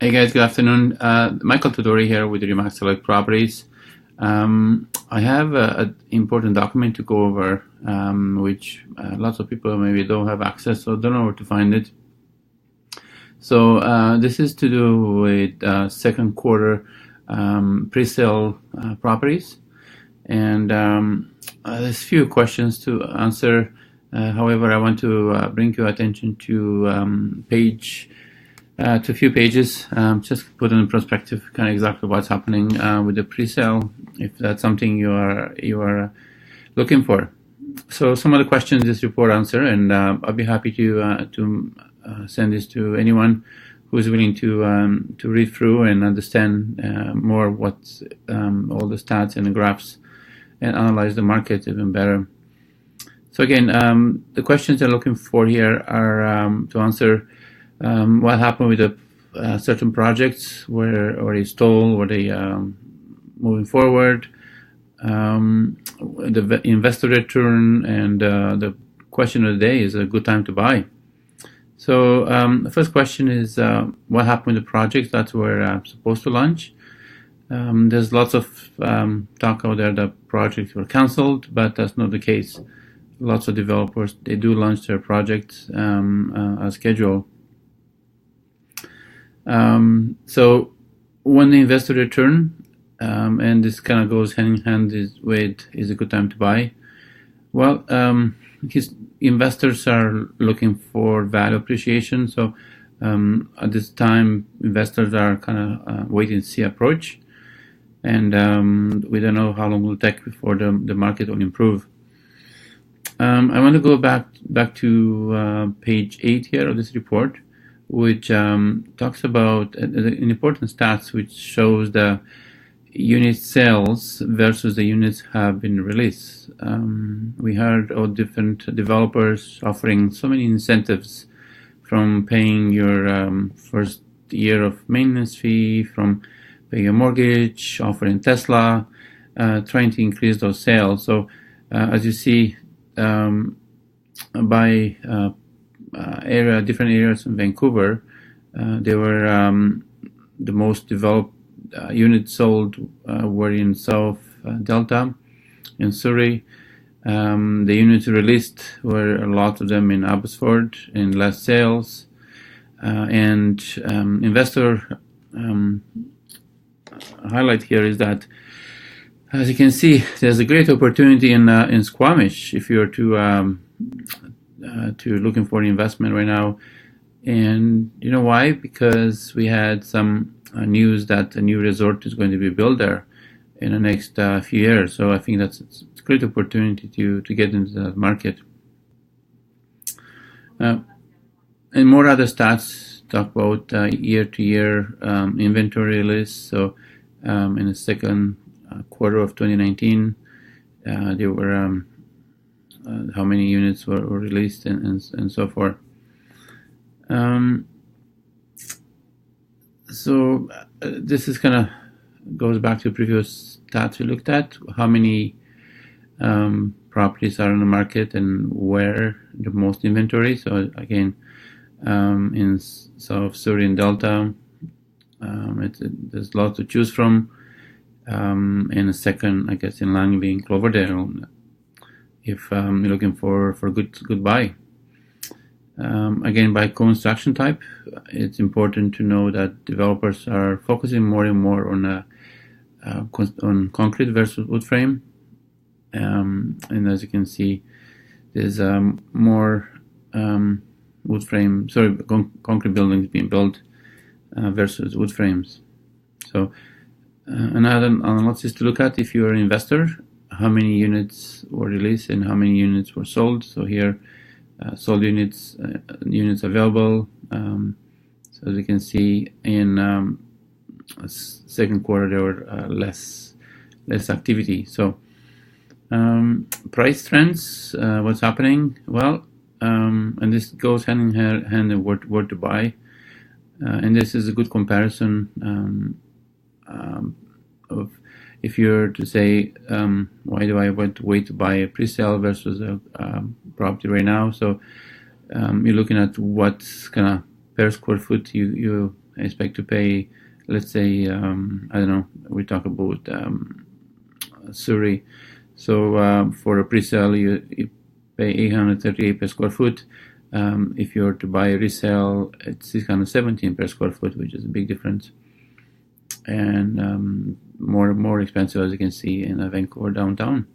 Hey guys, good afternoon. Michael Tudori here with Remax Select Properties. I have an important document to go over, which lots of people maybe don't have access, so don't know where to find it. So this is to do with second quarter pre-sale properties, and there's a few questions to answer. However, I want to bring your attention to to a few pages, just put in perspective kind of exactly what's happening with the pre-sale, if that's something you are looking for. So some of the questions this report answer, and I'll be happy to send this to anyone who's willing to read through and understand more what's all the stats and the graphs and analyze the market even better. So again, the questions they're looking for here are to answer what happened with the certain projects, where are they stalled, were they moving forward, the investor return, and the question of the day is a good time to buy. So the first question is what happened with the projects that were supposed to launch. There's lots of talk out there that projects were cancelled, but that's not the case. Lots of developers, they do launch their projects as scheduled. So when the investor return, and this kind of goes hand in hand with is a good time to buy. Well, his investors are looking for value appreciation. So at this time, investors are kind of wait and see approach, and we don't know how long it will take before the market will improve. I want to go back to page 8 here of this report, which talks about an important stats, which shows the unit sales versus the units have been released. We heard of different developers offering so many incentives, from paying your first year of maintenance fee, from paying a mortgage, offering Tesla, trying to increase those sales. So as you see, by different areas in Vancouver, they were the most developed units sold were in South Delta, in Surrey. The units released were a lot of them in Abbotsford, in less sales, and investor highlight here is that, as you can see, there's a great opportunity in Squamish if you're to looking for investment right now. And you know why? Because we had some news that a new resort is going to be built there in the next few years. So I think it's a great opportunity to get into that market. And more other stats talk about year-to-year inventory list. So in the second quarter of 2019, there were how many units were released and so forth. So this is kind of goes back to previous stats we looked at, how many properties are on the market and where the most inventory. So again, in South Surrey and Delta, there's lots to choose from. And a second, I guess, in Langby and Cloverdale, if you're looking for good buy. Again, by construction type, it's important to know that developers are focusing more and more on concrete versus wood frame. And as you can see, there's more concrete buildings being built versus wood frames. So another analysis to look at if you're an investor, how many units were released and how many units were sold. So here, sold units available. So as you can see, in second quarter there were less activity. So price trends, what's happening? Well, and this goes hand in hand in where to buy, and this is a good comparison of if you're to say, why do I want to wait to buy a pre-sale versus a property right now? So you're looking at what kind of per square foot you expect to pay, let's say, I don't know, we talk about Surrey. So for a pre-sale, you pay 838 per square foot. If you're to buy a resale, it's 617 per square foot, which is a big difference, and more expensive, as you can see, in Vancouver downtown.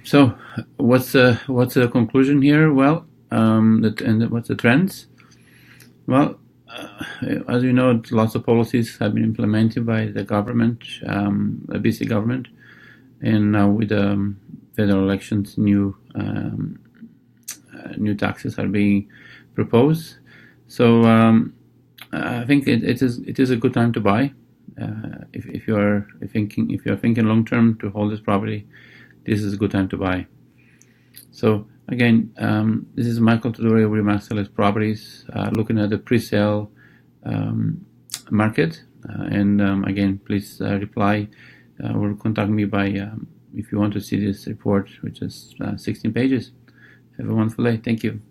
So what's the conclusion here? Well, and what's the trends? Well, as you know, lots of policies have been implemented by the government, the BC government, and now with the federal elections, new taxes are being proposed. So I think it is a good time to buy. If you're thinking long term to hold this property, this is a good time to buy. So again, this is Michael Tudori with Remax Select Properties, looking at the pre-sale market. And again, please reply or contact me by if you want to see this report, which is 16 pages. Have a wonderful day. Thank you.